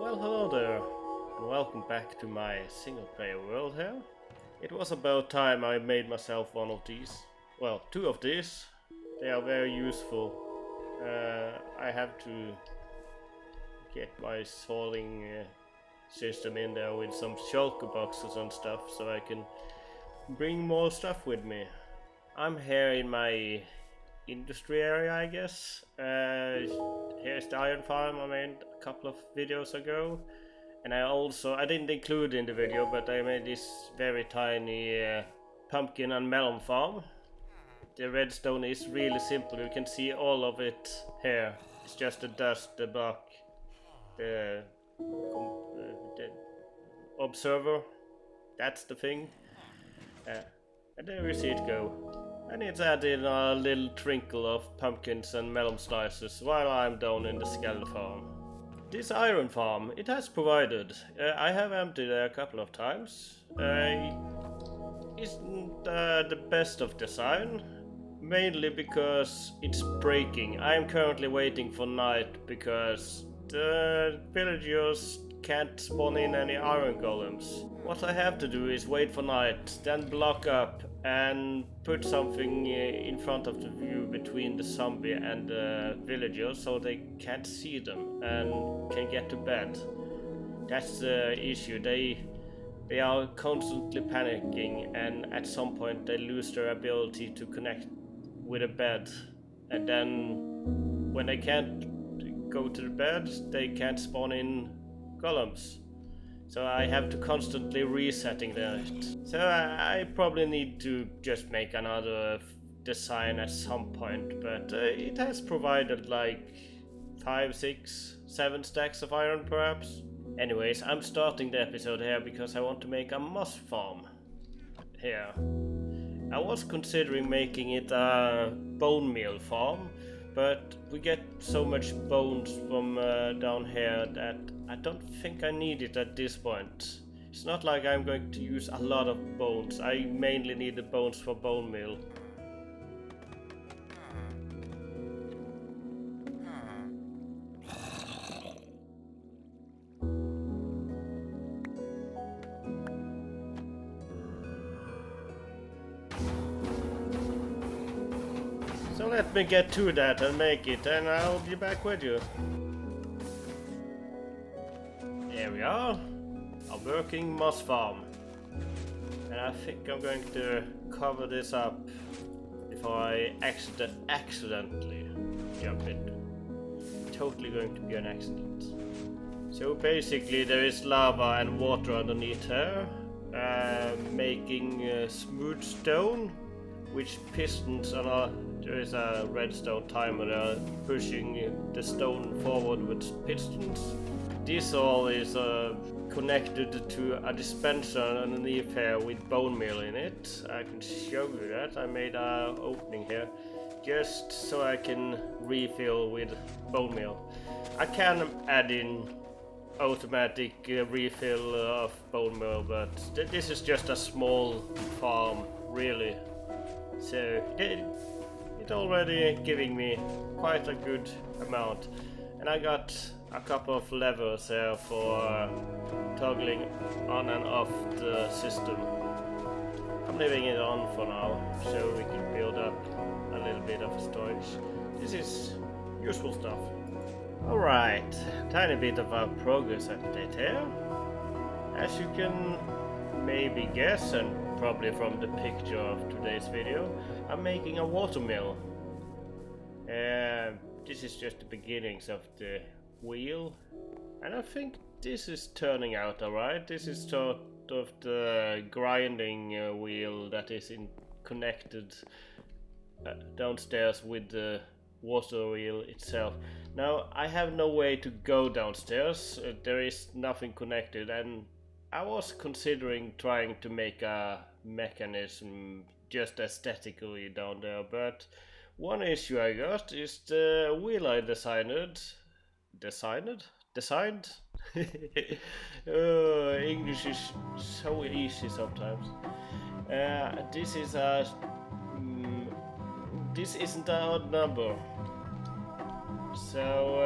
Well, hello there, and welcome back to my single-player world here. It was about time I made myself one of these. Well, two of these. They are very useful. I have to get my sorting system in there with some shulker boxes and stuff so I can bring more stuff with me. I'm here in my industry area, I guess. Here's the iron farm I made a couple of videos ago, and I didn't include in the video, but I made this very tiny pumpkin and melon farm. The redstone is really simple. You can see all of it here. It's just the dust, the block, the observer. That's the thing. And there we see it go. And it's added a little trinkle of pumpkins and melon slices while I'm down in the skeleton farm. This iron farm, it has provided. I have emptied it a couple of times. Isn't the best of design, mainly because it's breaking. I am currently waiting for night because the villagers can't spawn in any iron golems. What I have to do is wait for night, then block up and put something in front of the view between the zombie and the villagers so they can't see them and can get to bed. That's the issue. They are constantly panicking, and at some point they lose their ability to connect with a bed, and then when they can't go to the bed they can't spawn in golems. So I have to constantly resetting that. So I probably need to just make another design at some point, but it has provided like 5, 6, 7 stacks of iron perhaps. Anyways, I'm starting the episode here because I want to make a moss farm here. I was considering making it a bone meal farm, but we get so much bones from down here that I don't think I need it at this point. It's not like I'm going to use a lot of bones. I mainly need the bones for bone meal. So let me get to that and make it, and I'll be back with you. Here we are, a working moss farm. And I think I'm going to cover this up before I accidentally jump in. Totally going to be an accident. So basically there is lava and water underneath here, making smooth stone, which pistons there is a redstone timer there pushing the stone forward with pistons. This all is connected to a dispenser underneath here with bone meal in it. I can show you that. I made an opening here just so I can refill with bone meal. I can add in automatic refill of bone meal, but this is just a small farm really. So it's already giving me quite a good amount, and I got a couple of levers here for toggling on and off the system. I'm leaving it on for now so we can build up a little bit of storage. This is useful stuff. Alright, tiny bit of a progress update here. As you can maybe guess, and probably from the picture of today's video, I'm making a water mill. This is just the beginnings of the wheel, and I think this is turning out alright. This is sort of the grinding wheel that is connected downstairs with the water wheel itself. Now I have no way to go downstairs, there is nothing connected, and I was considering trying to make a mechanism just aesthetically down there, but one issue I got is the wheel I designed? English is so easy sometimes. This isn't an odd number, so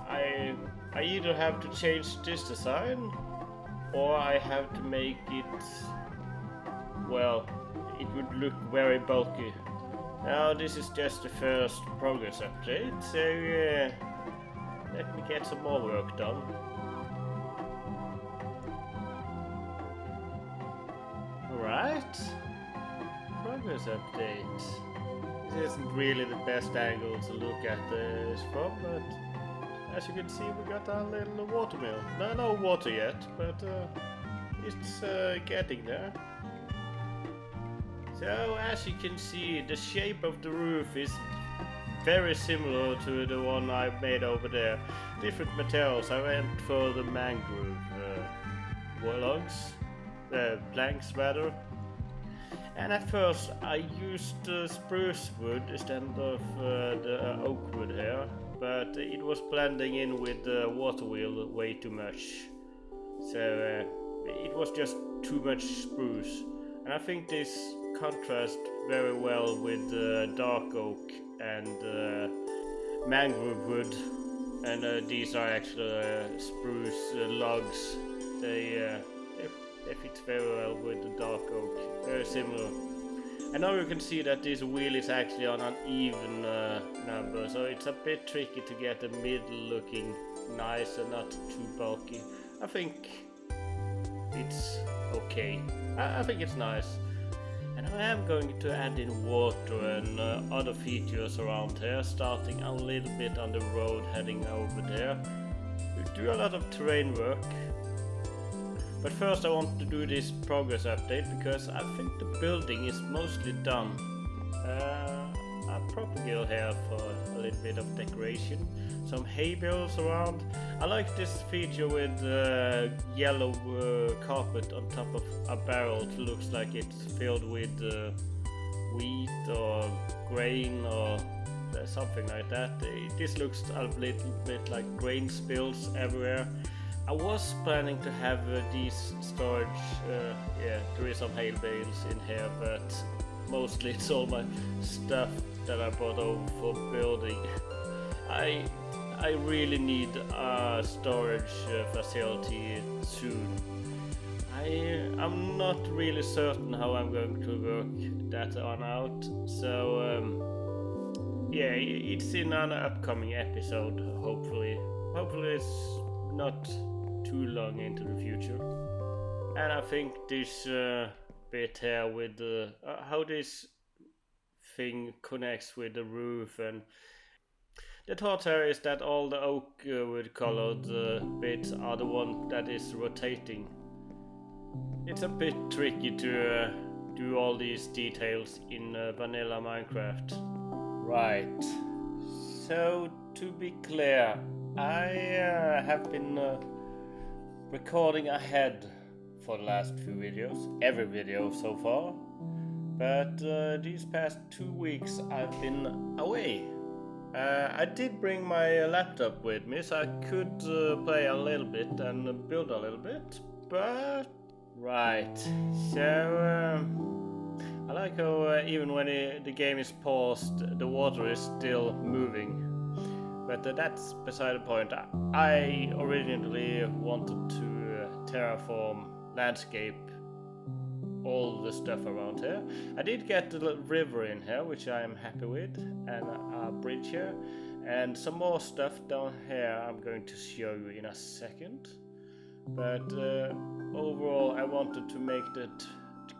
I I either have to change this design or I have to make it, well, it would look very bulky. Now this is just the first progress update, so let me get some more work done. Alright, progress update. This isn't really the best angle to look at this from, but as you can see we got our little watermill. No water yet, but it's getting there. So as you can see, the shape of the roof is very similar to the one I made over there. Different materials. I went for the mangrove logs, planks rather. And at first I used spruce wood instead of the oak wood here, but it was blending in with the water wheel way too much. So it was just too much spruce. And I think this contrasts very well with dark oak and mangrove wood. And these are actually spruce logs. They fit very well with the dark oak, very similar. And now you can see that this wheel is actually on an even number, so it's a bit tricky to get the middle looking nice and not too bulky. I think it's okay. I think it's nice. And I am going to add in water and other features around here, starting a little bit on the road heading over there. We do a lot of terrain work. But first I want to do this progress update because I think the building is mostly done. A propagator here for a little bit of decoration. Some hay bales around. I like this feature with yellow carpet on top of a barrel. It looks like it's filled with wheat or grain or something like that. This looks a little bit like grain spills everywhere. I was planning to have these storage, there is some hay bales in here, but mostly it's all my stuff that I brought over for building. I really need a storage facility soon. I'm not really certain how I'm going to work that on out, so yeah, it's in an upcoming episode, hopefully. Hopefully it's not too long into the future. And I think this bit here with how this thing connects with the roof, and the thought here is that all the oak wood colored bits are the one that is rotating. It's a bit tricky to do all these details in vanilla Minecraft. Right, so to be clear, I have been recording ahead for the last few videos, every video so far, but these past 2 weeks I've been away. I did bring my laptop with me so I could play a little bit and build a little bit, but right, so I like how even when the game is paused the water is still moving. But that's beside the point. I originally wanted to terraform landscape all the stuff around here. I did get the river in here, which I am happy with, and a bridge here, and some more stuff down here I'm going to show you in a second. But overall I wanted to make the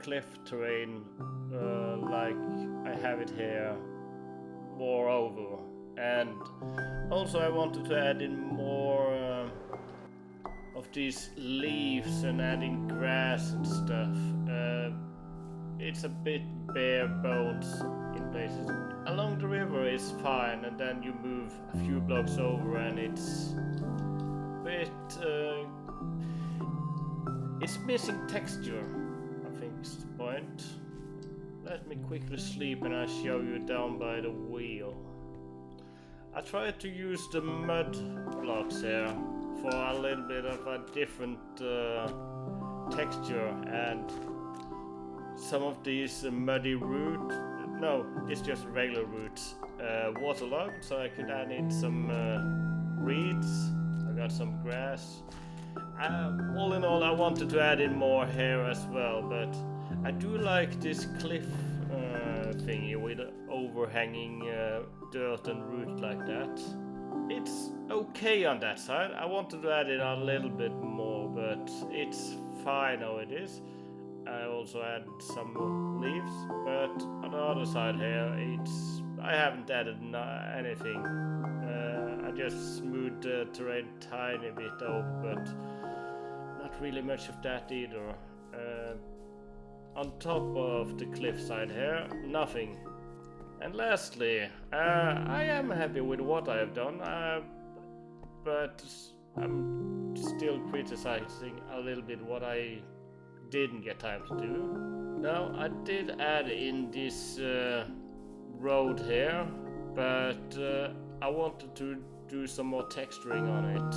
cliff terrain like I have it here, moreover. And also I wanted to add in more of these leaves and add in grass and stuff. It's a bit bare bones in places. Along the river is fine, and then you move a few blocks over and it's a bit it's missing texture, I think is the point. Let me quickly sleep and I'll show you down by the wheel. I tried to use the mud blocks here for a little bit of a different texture, and some of these muddy roots, no, it's just regular roots, waterlogged, so I could add in some reeds. I got some grass. All in all, I wanted to add in more hair as well, but I do like this cliff thingy with overhanging dirt and root like that. It's okay on that side. I wanted to add in a little bit more, but it's fine how it is. I also add some more leaves, but on the other side here, I haven't added anything. I just smoothed the terrain tiny bit out, but not really much of that either. On top of the cliffside here, nothing. And lastly, I am happy with what I have done, but I'm still criticizing a little bit what I didn't get time to do. Now, I did add in this road here, but I wanted to do some more texturing on it.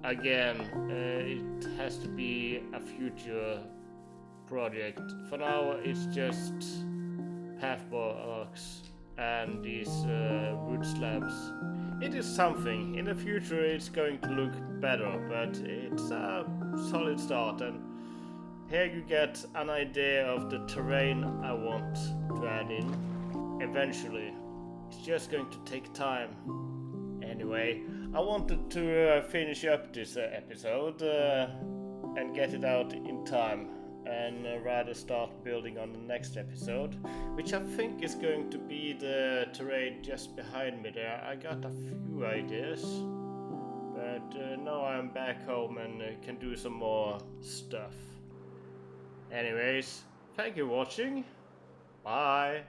Again, it has to be a future project. For now, it's just path blocks and these wood slabs. It is something. In the future, it's going to look better, but it's a solid start. And here you get an idea of the terrain I want to add in eventually. It's just going to take time. Anyway, I wanted to finish up this episode and get it out in time, and rather start building on the next episode, which I think is going to be the terrain just behind me there. I got a few ideas, but now I'm back home and can do some more stuff. Anyways, thank you for watching. Bye.